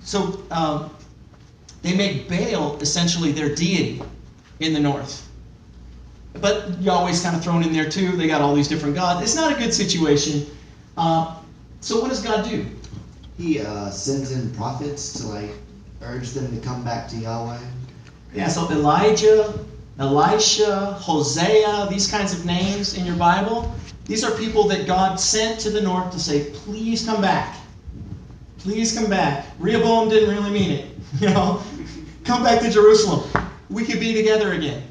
So they make Baal essentially their deity in the north. But Yahweh's kind of thrown in there too. They got all these different gods. It's not a good situation. So what does God do? He sends in prophets to urge them to come back to Yahweh. Yeah, so Elijah, Elisha, Hosea, these kinds of names in your Bible, these are people that God sent to the north to say, please come back. Please come back. Rehoboam didn't really mean it. Come back to Jerusalem. We could be together again.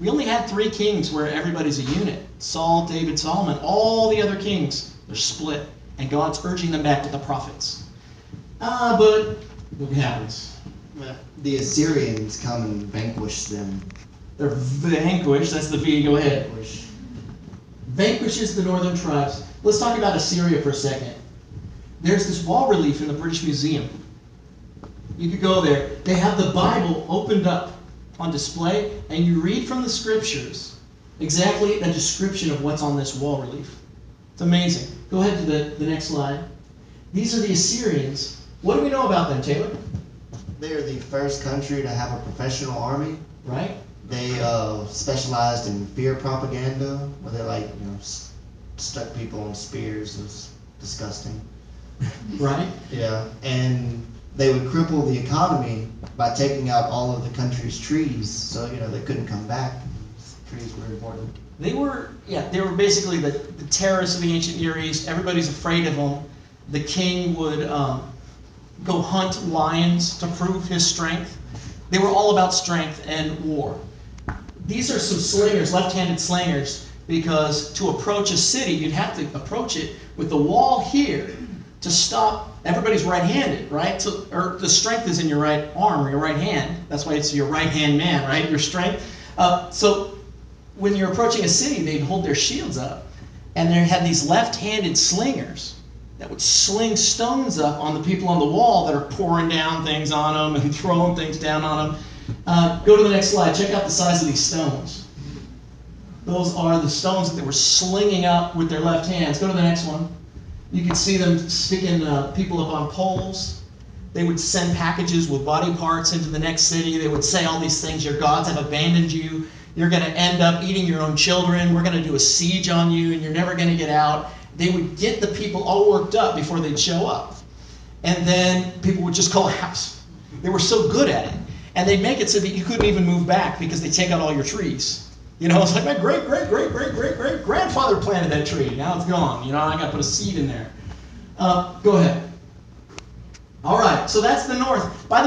We only had 3 kings where everybody's a unit. Saul, David, Solomon. All the other kings, they're split. And God's urging them back with the prophets. But look what happens. The Assyrians come and vanquish them. They're vanquished. That's the V. Go ahead. Vanquishes the northern tribes. Let's talk about Assyria for a second. There's this wall relief in the British Museum. You could go there. They have the Bible opened up on display, and you read from the scriptures exactly a description of what's on this wall relief. It's amazing. Go ahead to the next slide. These are the Assyrians. What do we know about them, Taylor? They're the first country to have a professional army. Right. They specialized in fear propaganda, where they stuck people on spears. It was disgusting. Right. Yeah, and they would cripple the economy by taking out all of the country's trees, so they couldn't come back. Trees were important. They were basically the terrorists of the ancient Near East. Everybody's afraid of them. The king would go hunt lions to prove his strength. They were all about strength and war. These are some slingers, left-handed slingers, because to approach a city, you'd have to approach it with the wall here to stop. Everybody's right-handed, right? Or the strength is in your right arm or your right hand. That's why it's your right-hand man, right? Your strength. So when you're approaching a city, they'd hold their shields up, and they had these left-handed slingers that would sling stones up on the people on the wall that are pouring down things on them and throwing things down on them. Go to the next slide. Check out the size of these stones. Those are the stones that they were slinging up with their left hands. Go to the next one. You can see them sticking people up on poles. They would send packages with body parts into the next city. They would say all these things. Your gods have abandoned you. You're going to end up eating your own children. We're going to do a siege on you, and you're never going to get out. They would get the people all worked up before they'd show up. And then people would just collapse. They were so good at it. And they'd make it so that you couldn't even move back because they take out all your trees. It's like my great-great-great-great-great-grandfather planted that tree. Now it's gone. I got to put a seed in there. Go ahead. All right, so that's the north. By the